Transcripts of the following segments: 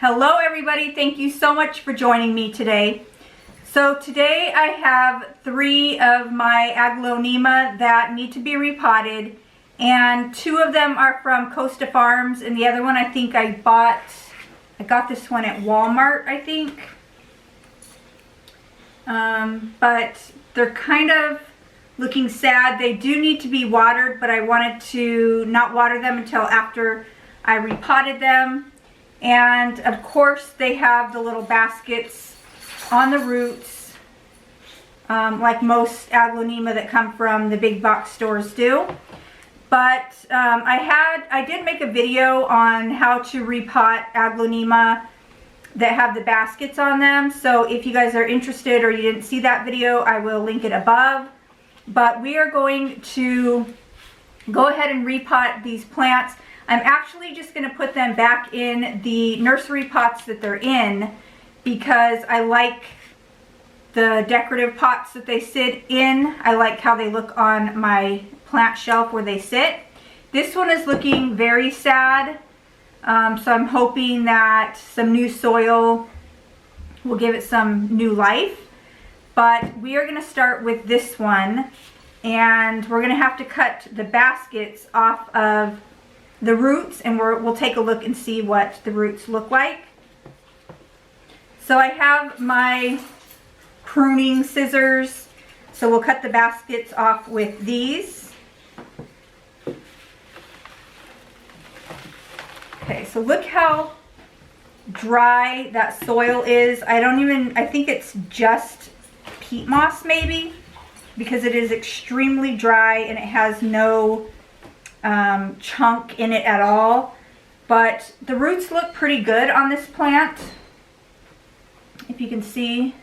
Hello everybody, thank you so much for joining me today. So today I have 3 of my Aglaonema that need to be repotted, and 2 of them are from Costa Farms, and the other one I think I got this one at Walmart, I think. But they're kind of looking sad. They do need to be watered, but I wanted to not water them until after I repotted them. And of course they have the little baskets on the roots, like most Aglaonema that come from the big box stores do. But I did make a video on how to repot Aglaonema that have the baskets on them. So if you guys are interested or you didn't see that video, I will link it above. But we are going to go ahead and repot these plants. I'm actually just going to put them back in the nursery pots that they're in because I like the decorative pots that they sit in. I like how they look on my plant shelf where they sit. This one is looking very sad, so I'm hoping that some new soil will give it some new life. But we are going to start with this one, and we're going to have to cut the baskets off of the roots, and we'll take a look and see what the roots look like. So I have my pruning scissors, so we'll cut the baskets off with these. Okay, so look how dry that soil is. I think it's just peat moss maybe, because it is extremely dry and it has no chunk in it at all. But the roots look pretty good on this plant, if you can see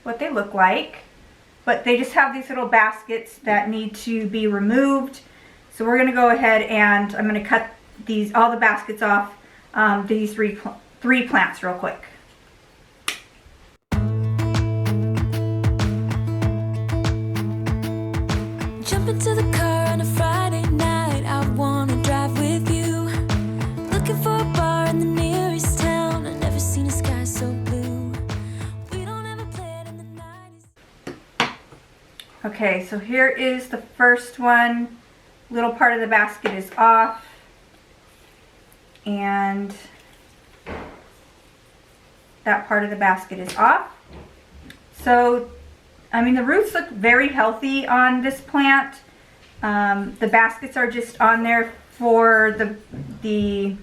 what they look like. But they just have these little baskets that need to be removed. So we're going to go ahead and I'm going to cut all the baskets off these three plants real quick. Jump into the car on a Friday night, I wanna drive with you. Looking for a bar in the nearest town, I've never seen a sky so blue. We don't ever play it in the 90s. Okay, so here is the first one. Little part of the basket is off, and that part of the basket is off. So I mean, the roots look very healthy on this plant. The baskets are just on there for the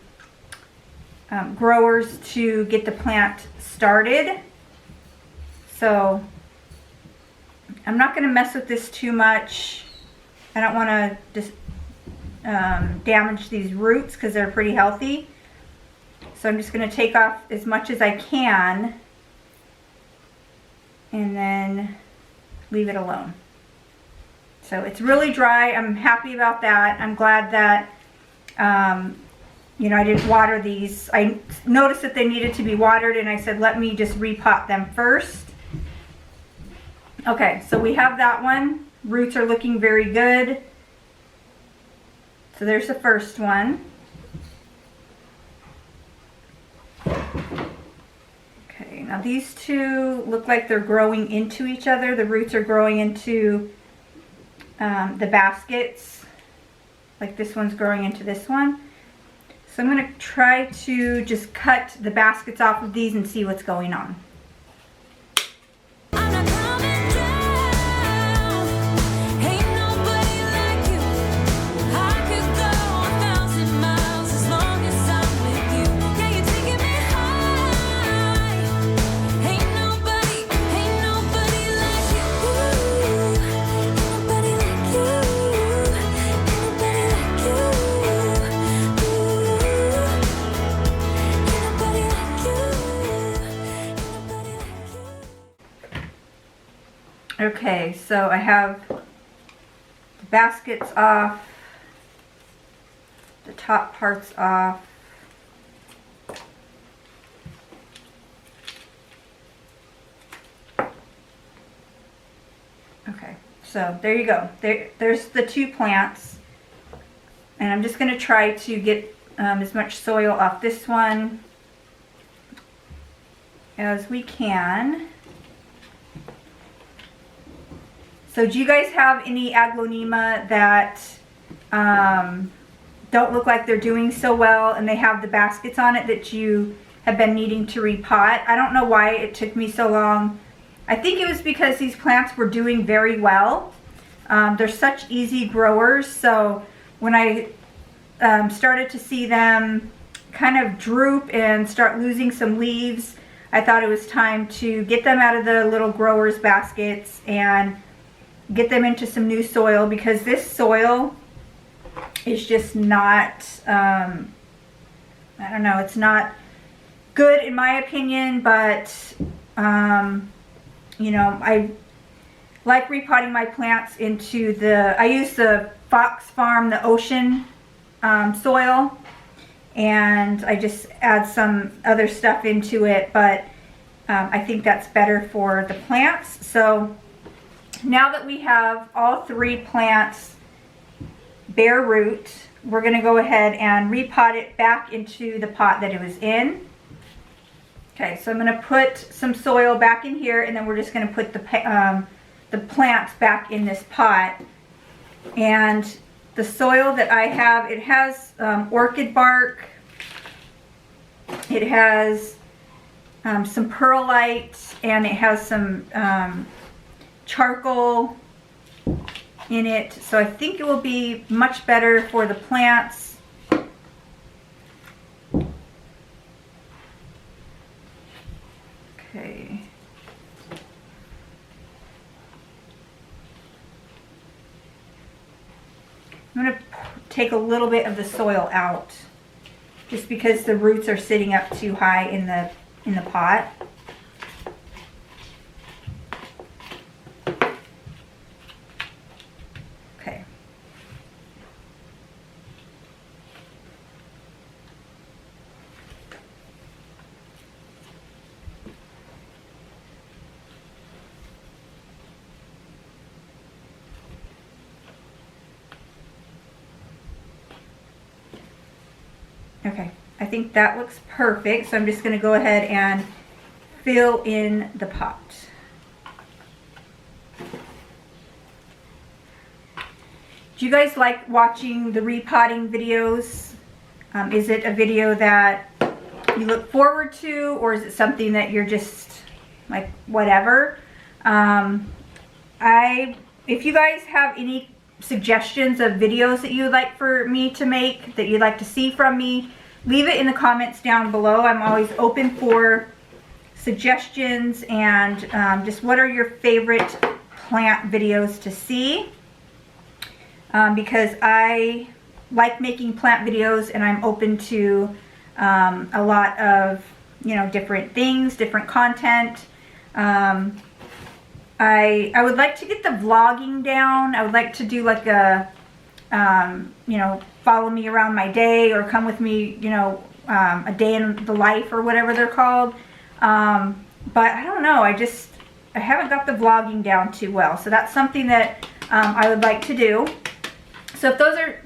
growers to get the plant started. So I'm not going to mess with this too much. I don't want to just damage these roots because they're pretty healthy. So I'm just going to take off as much as I can and then leave it alone. So it's really dry. I'm happy about that. I'm glad that you know, I didn't water these. I noticed that they needed to be watered, and I said let me just repot them first. Okay, so we have that one. Roots are looking very good. So there's the first one. Now these 2 look like they're growing into each other. The roots are growing into the baskets. Like this one's growing into this one. So I'm going to try to just cut the baskets off of these and see what's going on. Okay, so I have the baskets off, the top parts off. Okay, so there you go. There's the 2 plants. And I'm just going to try to get as much soil off this one as we can. So do you guys have any Aglaonema that don't look like they're doing so well and they have the baskets on it that you have been needing to repot? I don't know why it took me so long. I think it was because these plants were doing very well. They're such easy growers, so when I started to see them kind of droop and start losing some leaves, I thought it was time to get them out of the little growers baskets and get them into some new soil, because this soil is just not, I don't know, it's not good in my opinion, but you know, I like repotting my plants into I use the Fox Farm, the ocean soil, and I just add some other stuff into it, but I think that's better for the plants. So now that we have all 3 plants bare root, we're going to go ahead and repot it back into the pot that it was in. Okay, so I'm going to put some soil back in here, and then we're just going to put the plants back in this pot. And the soil that I have, it has orchid bark, it has some perlite, and it has some charcoal in it, so I think it will be much better for the plants. Okay. I'm going to take a little bit of the soil out just because the roots are sitting up too high in the pot. Okay. Okay, I think that looks perfect, so I'm just going to go ahead and fill in the pot. Do you guys like watching the repotting videos? Is it a video that you look forward to, or is it something that you're just like whatever? If you guys have any suggestions of videos that you'd like for me to make, that you'd like to see from me, leave it in the comments down below. I'm always open for suggestions, and just what are your favorite plant videos to see, because I like making plant videos, and I'm open to a lot of, you know, different things, different content. I would like to get the vlogging down. I would like to do like a, you know, follow me around my day, or come with me, you know, a day in the life, or whatever they're called. But I don't know, I haven't got the vlogging down too well. So that's something that I would like to do. So if those are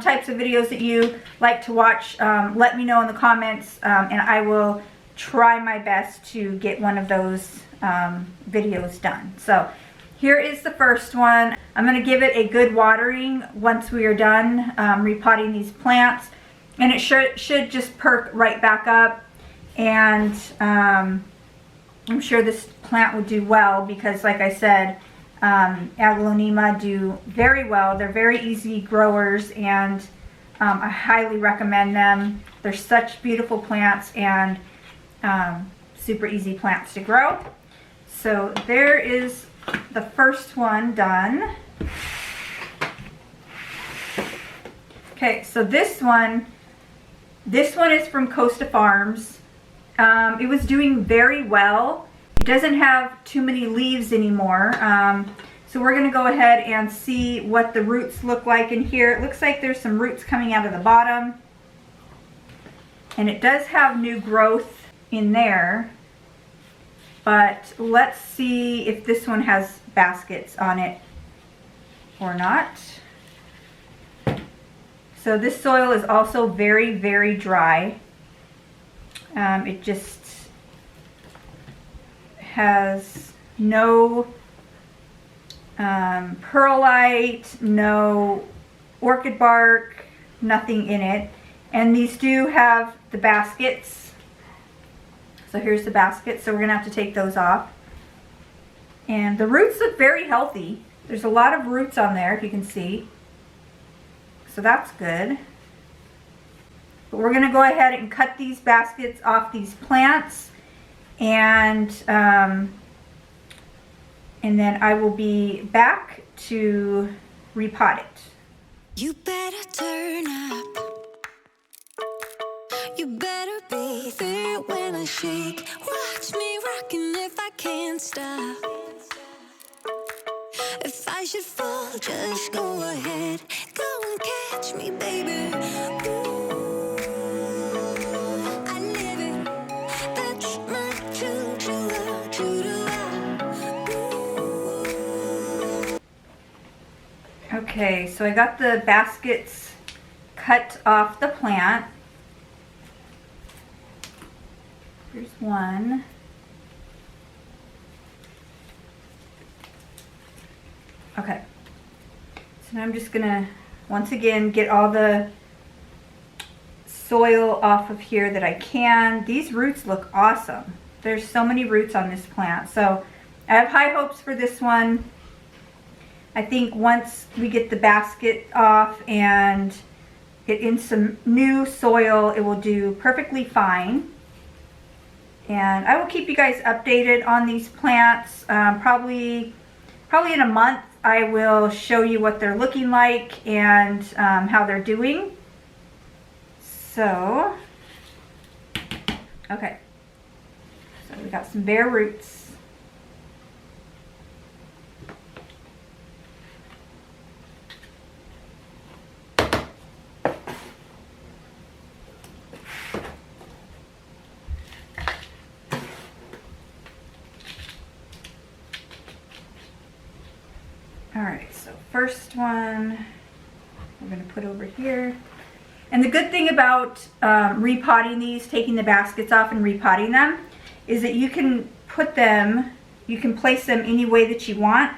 types of videos that you like to watch, let me know in the comments, and I will try my best to get one of those videos done. So here is the first one. I'm going to give it a good watering once we are done repotting these plants, and it should just perk right back up, and I'm sure this plant will do well, because like I said, Aglaonema do very well. They're very easy growers, and I highly recommend them. They're such beautiful plants, and super easy plants to grow. So there is the first one done. Okay, so this one is from Costa Farms. It was doing very well. It doesn't have too many leaves anymore. So we're going to go ahead and see what the roots look like in here. It looks like there's some roots coming out of the bottom, and it does have new growth in there. But let's see if this one has baskets on it or not. So this soil is also very, very dry. It just has no perlite, no orchid bark, nothing in it. And these do have the baskets. So here's the basket, so we're gonna have to take those off. And the roots look very healthy. There's a lot of roots on there, if you can see. So that's good. But we're gonna go ahead and cut these baskets off these plants, and then I will be back to repot it. You better turn up. You better be there when I shake. Watch me rocking if I can't stop. If I should fall, just go ahead. Go and catch me, baby. Ooh, I live it. That's my choo-choo-la. Okay, so I got the baskets cut off the plant. Here's one. Okay, so now I'm just gonna once again get all the soil off of here that I can. These roots look awesome. There's so many roots on this plant, so I have high hopes for this one. I think once we get the basket off and get in some new soil, it will do perfectly fine. And I will keep you guys updated on these plants. Probably in a month, I will show you what they're looking like and how they're doing. So, okay. So we got some bare roots. Alright, so first one we're going to put over here. And the good thing about repotting these, taking the baskets off and repotting them, is that you can put them, you can place them any way that you want.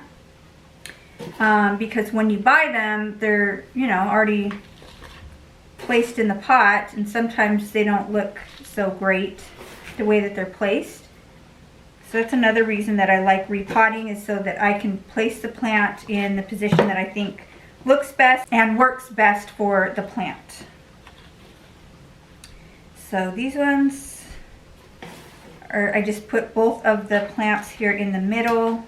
Because when you buy them, they're, you know, already placed in the pot, and sometimes they don't look so great the way that they're placed. So that's another reason that I like repotting, is so that I can place the plant in the position that I think looks best and works best for the plant. So these ones are, I just put both of the plants here in the middle,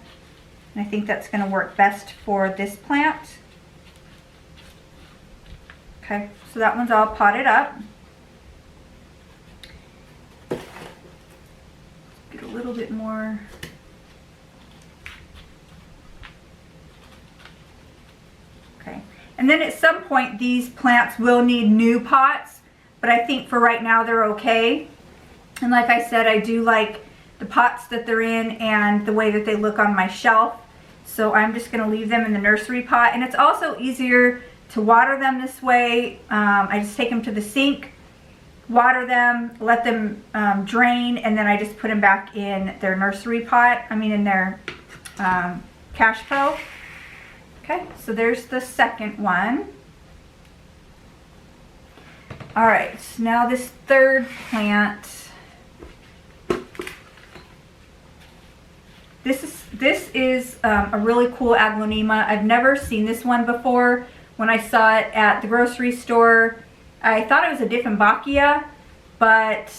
and I think that's going to work best for this plant. Okay, so that one's all potted up. Get a little bit more. Okay, and then at some point these plants will need new pots, but I think for right now they're okay. And like I said, I do like the pots that they're in and the way that they look on my shelf. So I'm just going to leave them in the nursery pot, and it's also easier to water them this way. I just take them to the sink, water them, let them drain, and then I just put them back in their nursery pot, in their Cash Pro. Okay, so there's the second one. All right, now this third plant. This is a really cool Aglaonema. I've never seen this one before. When I saw it at the grocery store, I thought it was a Dieffenbachia, but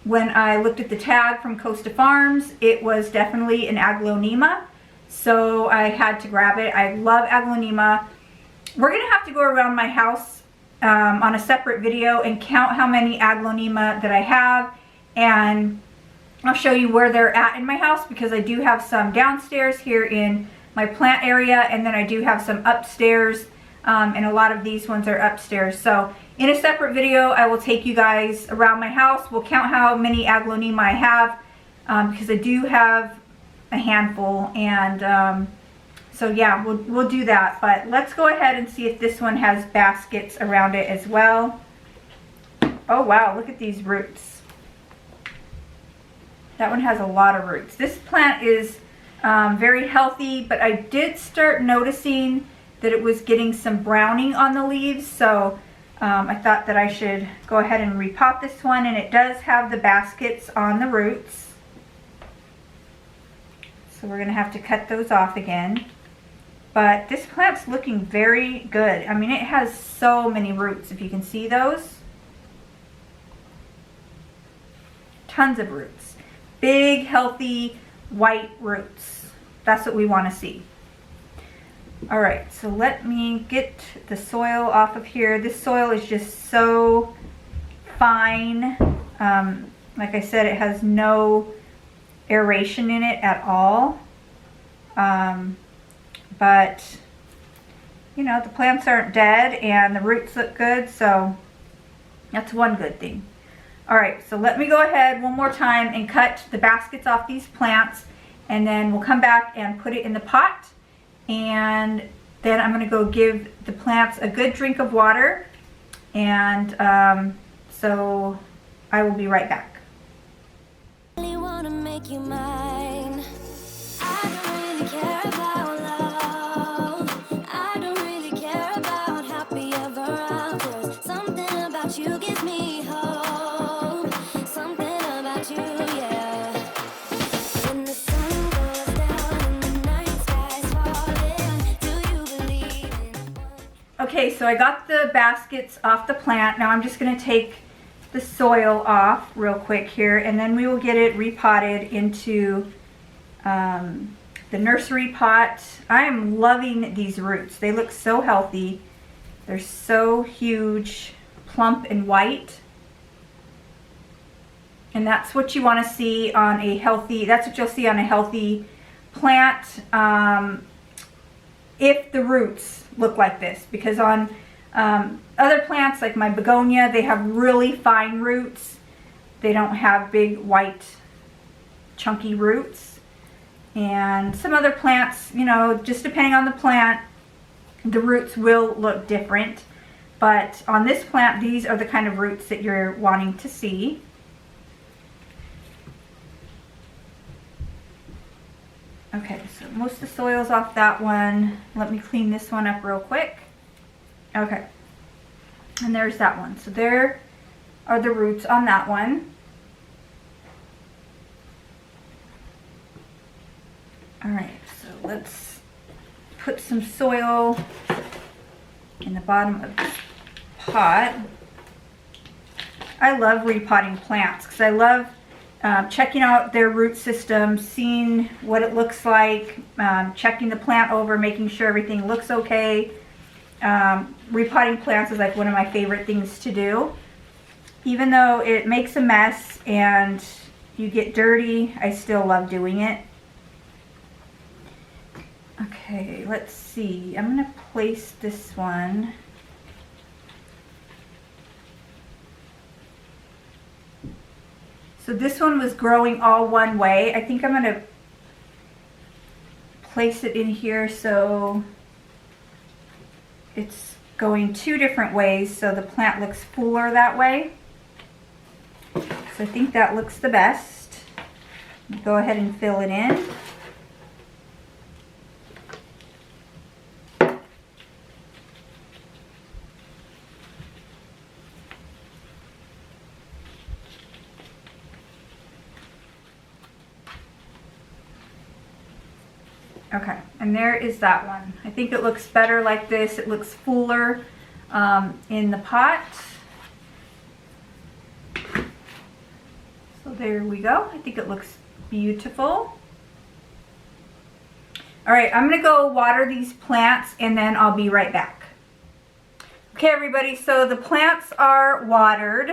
when I looked at the tag from Costa Farms, it was definitely an Aglaonema, so I had to grab it. I love Aglaonema. We're gonna have to go around my house on a separate video and count how many Aglaonema that I have, and I'll show you where they're at in my house, because I do have some downstairs here in my plant area, and then I do have some upstairs, and a lot of these ones are upstairs. So in a separate video, I will take you guys around my house. We'll count how many Aglaonema I have, because I do have a handful, and so yeah, we'll do that. But let's go ahead and see if this one has baskets around it as well. Oh wow, look at these roots. That one has a lot of roots. This plant is very healthy, but I did start noticing that it was getting some browning on the leaves, so I thought that I should go ahead and repot this one, and it does have the baskets on the roots. So we're gonna have to cut those off again. But this plant's looking very good. I mean, it has so many roots, if you can see those. Tons of roots. Big, healthy, white roots. That's what we want to see. All right, so let me get the soil off of here. This soil is just so fine. Like I said, it has no aeration in it at all. But, you know, the plants aren't dead and the roots look good, so that's one good thing. All right, so let me go ahead one more time and cut the baskets off these plants, and then we'll come back and put it in the pot, and then I'm gonna go give the plants a good drink of water, and so I will be right back. I really wanna make you mine. I don't really care about love. I don't really care about happy ever after. Something about you gives me hope. Something about you, yeah. When the sun goes down and the night sky's falling, do you believe in one? Okay, so I got the baskets off the plant. Now I'm just gonna take the soil off real quick here, and then we will get it repotted into the nursery pot. I am loving these roots. They look so healthy. They're so huge, plump and white. And that's what you want to see on a healthy, that's what you'll see on a healthy plant if the roots look like this. Because on other plants like my begonia, they have really fine roots. They don't have big white chunky roots. And some other plants, you know, just depending on the plant, the roots will look different. But on this plant, these are the kind of roots that you're wanting to see. Okay, so most of the soil's off that one. Let me clean this one up real quick. Okay, and there's that one. So there are the roots on that one. All right, so let's put some soil in the bottom of this pot. I love repotting plants because I love checking out their root system, seeing what it looks like, checking the plant over, making sure everything looks okay. Repotting plants is like one of my favorite things to do. Even though it makes a mess and you get dirty, I still love doing it. Okay, let's see. I'm gonna place this one. So this one was growing all one way. I think I'm gonna place it in here so it's going two different ways so the plant looks fuller that way. So I think that looks the best. Go ahead and fill it in. Okay, and there is that one. I think it looks better like this. It looks fuller in the pot. So there we go. I think it looks beautiful. All right, I'm gonna go water these plants and then I'll be right back. Okay, everybody, so the plants are watered.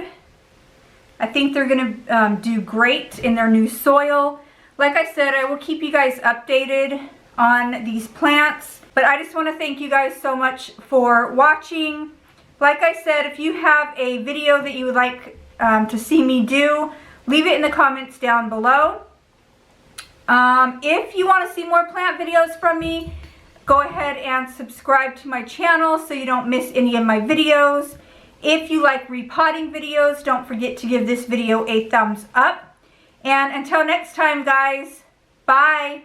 I think they're gonna do great in their new soil. Like I said, I will keep you guys updated on these plants, but I just want to thank you guys so much for watching. Like I said, if you have a video that you would like to see me do, leave it in the comments down below. If you want to see more plant videos from me, go ahead and subscribe to my channel so you don't miss any of my videos. If you like repotting videos, don't forget to give this video a thumbs up. And until next time, guys, bye.